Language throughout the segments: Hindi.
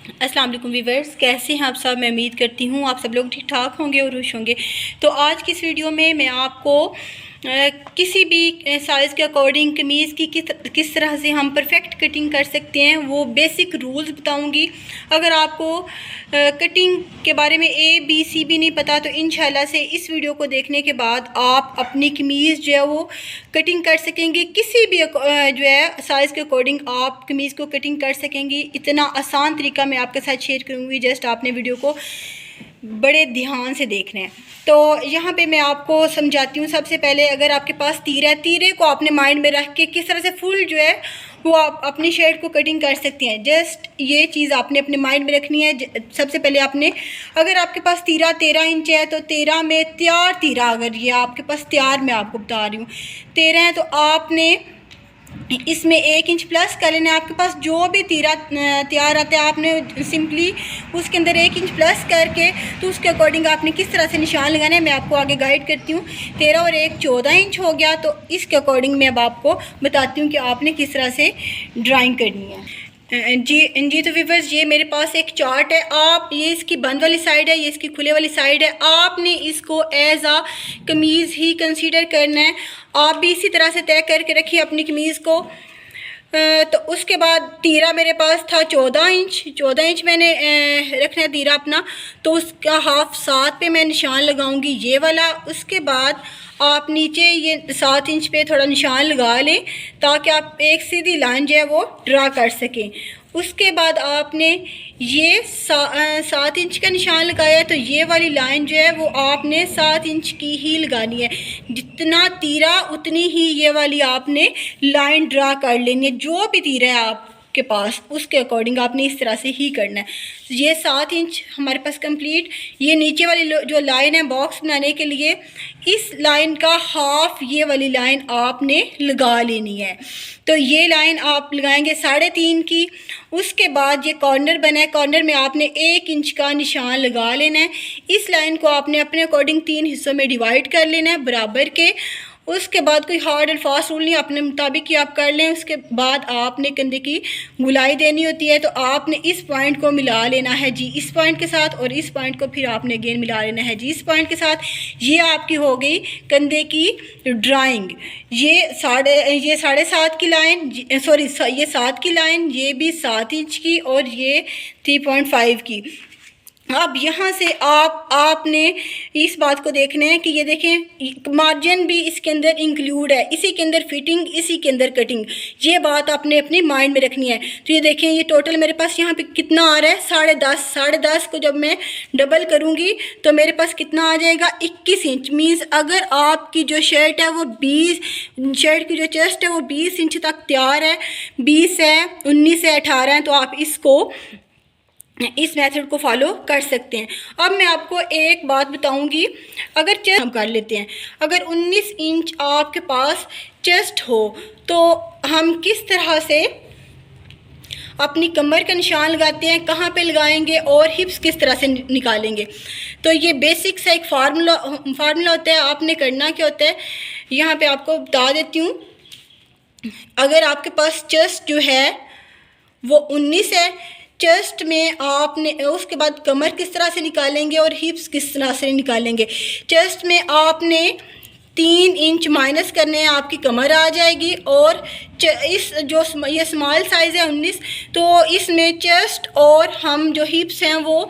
अस्सलाम वालेकुम वीवर्स, कैसे हैं आप सब। मैं उम्मीद करती हूँ आप सब लोग ठीक ठाक होंगे और खुश होंगे। तो आज की इस वीडियो में मैं आपको किसी भी साइज़ के अकॉर्डिंग कमीज़ की किस तरह से हम परफेक्ट कटिंग कर सकते हैं वो बेसिक रूल्स बताऊंगी। अगर आपको कटिंग के बारे में ABCD नहीं पता तो इंशाल्लाह से इस वीडियो को देखने के बाद आप अपनी कमीज़ जो है वो कटिंग कर सकेंगे। किसी भी जो है साइज़ के अकॉर्डिंग आप कमीज़ को कटिंग कर सकेंगी। इतना आसान तरीका मैं आपके साथ शेयर करूँगी, जस्ट आपने वीडियो को बड़े ध्यान से देखना है। तो यहाँ पे मैं आपको समझाती हूँ। सबसे पहले अगर आपके पास तीरा है, तीरे को आपने माइंड में रख के किस तरह से फुल जो है वो आप अपनी शर्ट को कटिंग कर सकती हैं। जस्ट ये चीज़ आपने अपने माइंड में रखनी है। सबसे पहले आपने, अगर आपके पास तीरा 13 इंच है तो 13 में तैयार तीरा, अगर ये आपके पास तैयार मैं आपको बता रही हूँ 13 है तो आपने इसमें 1 इंच प्लस कर लेना है। आपके पास जो भी तीरा तैयार आता है आपने सिंपली उसके अंदर 1 इंच प्लस करके तो उसके अकॉर्डिंग आपने किस तरह से निशान लगाना है मैं आपको आगे गाइड करती हूँ। 13 और 1 14 इंच हो गया, तो इसके अकॉर्डिंग मैं अब आपको बताती हूँ कि आपने किस तरह से ड्राइंग करनी है। जी तो व्यूअर्स, ये मेरे पास एक चार्ट है। आप ये इसकी बंद वाली साइड है, ये इसकी खुले वाली साइड है। आपने इसको एज आ कमीज़ ही कंसीडर करना है। आप भी इसी तरह से तय करके रखिए अपनी कमीज़ को। तो उसके बाद तीरा मेरे पास था 14 इंच मैंने रखना है तीरा अपना, तो उसका हाफ 7 पे मैं निशान लगाऊंगी ये वाला। उसके बाद आप नीचे ये 7 इंच पे थोड़ा निशान लगा लें ताकि आप एक सीधी लाइन जो है वो ड्रा कर सकें। उसके बाद आपने ये 7 इंच का निशान लगाया तो ये वाली लाइन जो है वो आपने 7 इंच की ही लगानी है। जितना तीरा उतनी ही ये वाली आपने लाइन ड्रा कर लेनी है। जो भी तीरा है आपके पास उसके अकॉर्डिंग आपने इस तरह से ही करना है। ये 7 इंच हमारे पास कंप्लीट। ये नीचे वाली जो लाइन है बॉक्स बनाने के लिए, इस लाइन का हाफ ये वाली लाइन आपने लगा लेनी है। तो ये लाइन आप लगाएंगे 3.5 की। उसके बाद ये कॉर्नर बना है, कॉर्नर में आपने 1 इंच का निशान लगा लेना है। इस लाइन को आपने अपने अकॉर्डिंग 3 हिस्सों में डिवाइड कर लेना है बराबर के। उसके बाद कोई हार्ड एंड फास्ट रूल नहीं, अपने मुताबिक ही आप कर लें। उसके बाद आपने कंधे की गुलाई देनी होती है, तो आपने इस पॉइंट को मिला लेना है जी इस पॉइंट के साथ, और इस पॉइंट को फिर आपने अगेन मिला लेना है जी इस पॉइंट के साथ। ये आपकी हो गई कंधे की ड्राइंग। ये 7.5 की लाइन, सॉरी ये 7 की लाइन, ये भी 7 इंच की, और ये 3.5 की। अब यहाँ से आपने इस बात को देखना है कि ये देखें मार्जिन भी इसके अंदर इंक्लूड है, इसी के अंदर फिटिंग, इसी के अंदर कटिंग। ये बात आपने अपने माइंड में रखनी है। तो ये देखें ये टोटल मेरे पास यहाँ पे कितना आ रहा है 10.5 को जब मैं डबल करूँगी तो मेरे पास कितना आ जाएगा 21 इंच। मीन्स अगर आपकी जो शर्ट है वो 20, शर्ट की जो चेस्ट है वो 20 इंच तक तैयार है, 20 है, 19 है, 18 है, तो आप इसको इस मेथड को फॉलो कर सकते हैं। अब मैं आपको एक बात बताऊंगी, अगर चेस्ट हम कर लेते हैं, अगर 19 इंच आपके पास चेस्ट हो तो हम किस तरह से अपनी कमर का निशान लगाते हैं, कहाँ पे लगाएंगे और हिप्स किस तरह से निकालेंगे। तो ये बेसिक सा एक फार्मूला होता है। आपने करना क्या होता है यहाँ पे आपको बता देती हूँ। अगर आपके पास चेस्ट जो है वो 19 है, चेस्ट में आपने उसके बाद कमर किस तरह से निकालेंगे और हिप्स किस तरह से निकालेंगे। चेस्ट में आपने 3 इंच माइनस करने हैं, आपकी कमर आ जाएगी। और इस जो ये स्मॉल साइज़ है 19, तो इसमें चेस्ट और हम जो हिप्स हैं वो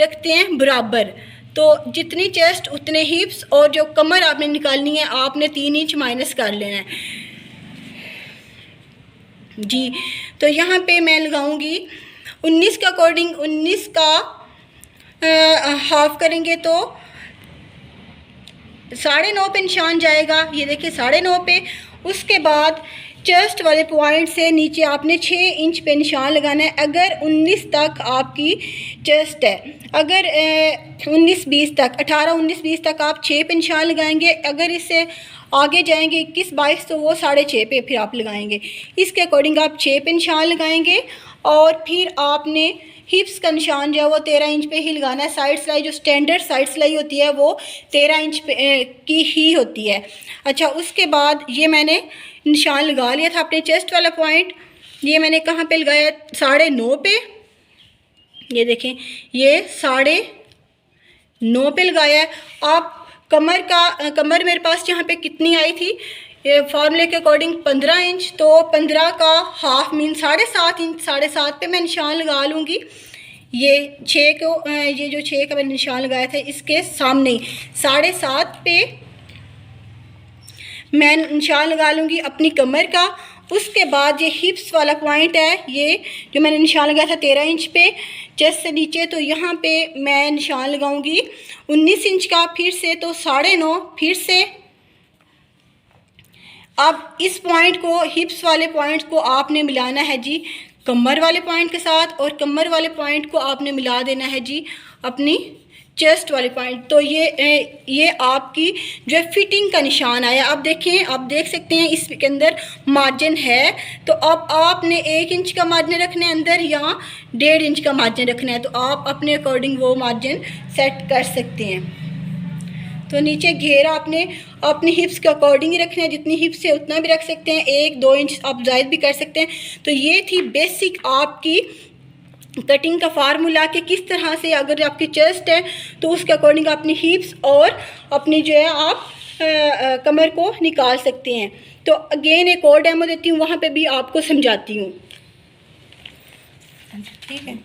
रखते हैं बराबर। तो जितनी चेस्ट उतने हिप्स, और जो कमर आपने निकालनी है आपने 3 इंच माइनस कर लेना है जी। तो यहाँ पे मैं लगाऊंगी 19 के अकॉर्डिंग, 19 का हाफ करेंगे तो 9.5 पे निशान जाएगा। ये देखिए 9.5 पे। उसके बाद चेस्ट वाले पॉइंट से नीचे आपने 6 इंच पे निशान लगाना है। अगर 19 तक आपकी चेस्ट है, अगर 19-20 तक, 18-19-20 तक आप 6 पे निशान लगाएंगे। अगर इससे आगे जाएंगे 21-22 तो वो 6.5 पे फिर आप लगाएंगे। इसके अकॉर्डिंग आप 6 पे निशान लगाएंगे। और फिर आपने हिप्स का निशान जो है वो 13 इंच पे ही लगाना है। साइड सिलाई जो स्टैंडर्ड साइड सिलाई होती है वो 13 इंच पे की ही होती है। अच्छा, उसके बाद ये मैंने निशान लगा लिया था अपने चेस्ट वाला पॉइंट। ये मैंने कहाँ पे लगाया 9.5 पे। ये देखें, ये 9.5 पे लगाया है। आप कमर मेरे पास यहाँ पे कितनी आई थी, ये फार्मूले के अकॉर्डिंग 15 इंच, तो 15 का हाफ मीन 7.5 इंच, 7.5 पे मैं निशान लगा लूँगी। ये 6 को, ये जो 6 का मैंने निशान लगाया था इसके सामने 7.5 पे मैं निशान लगा लूँगी अपनी कमर का। उसके बाद ये हिप्स वाला पॉइंट है, ये जो मैंने निशान लगाया था 13 इंच पे चेस्ट से नीचे, तो यहाँ पे मैं निशान लगाऊंगी 19 इंच का फिर से, तो 9.5 फिर से। अब इस पॉइंट को, हिप्स वाले पॉइंट को आपने मिलाना है जी कमर वाले पॉइंट के साथ, और कमर वाले पॉइंट को आपने मिला देना है जी अपनी चेस्ट वाले पॉइंट। तो ये आपकी जो है फिटिंग का निशान आया। अब देखें, आप देख सकते हैं इसके अंदर मार्जिन है, तो अब आपने 1 इंच का मार्जिन रखना है अंदर या 1.5 इंच का मार्जिन रखना है, तो आप अपने अकॉर्डिंग वो मार्जिन सेट कर सकते हैं। तो नीचे घेर आपने अपनी हिप्स के अकॉर्डिंग ही रखना है, जितनी हिप्स है उतना भी रख सकते हैं, 1-2 इंच आप ज़ायद भी कर सकते हैं। तो ये थी बेसिक आपकी कटिंग का फार्मूला कि किस तरह से अगर आपकी चेस्ट है तो उसके अकॉर्डिंग अपनी हिप्स और अपनी जो है आप कमर को निकाल सकते हैं। तो अगेन एक और डेमो देती हूँ, वहाँ पे भी आपको समझाती हूँ, ठीक है।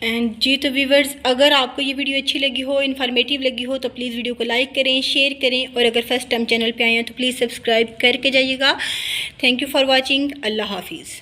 एंड जी तो व्यूवर्स, अगर आपको ये वीडियो अच्छी लगी हो, इन्फॉर्मेटिव लगी हो, तो प्लीज़ वीडियो को लाइक करें, शेयर करें, और अगर फर्स्ट टाइम चैनल पे आए हैं तो प्लीज़ सब्सक्राइब करके जाइएगा। Thank you for watching. अल्लाह हाफिज़।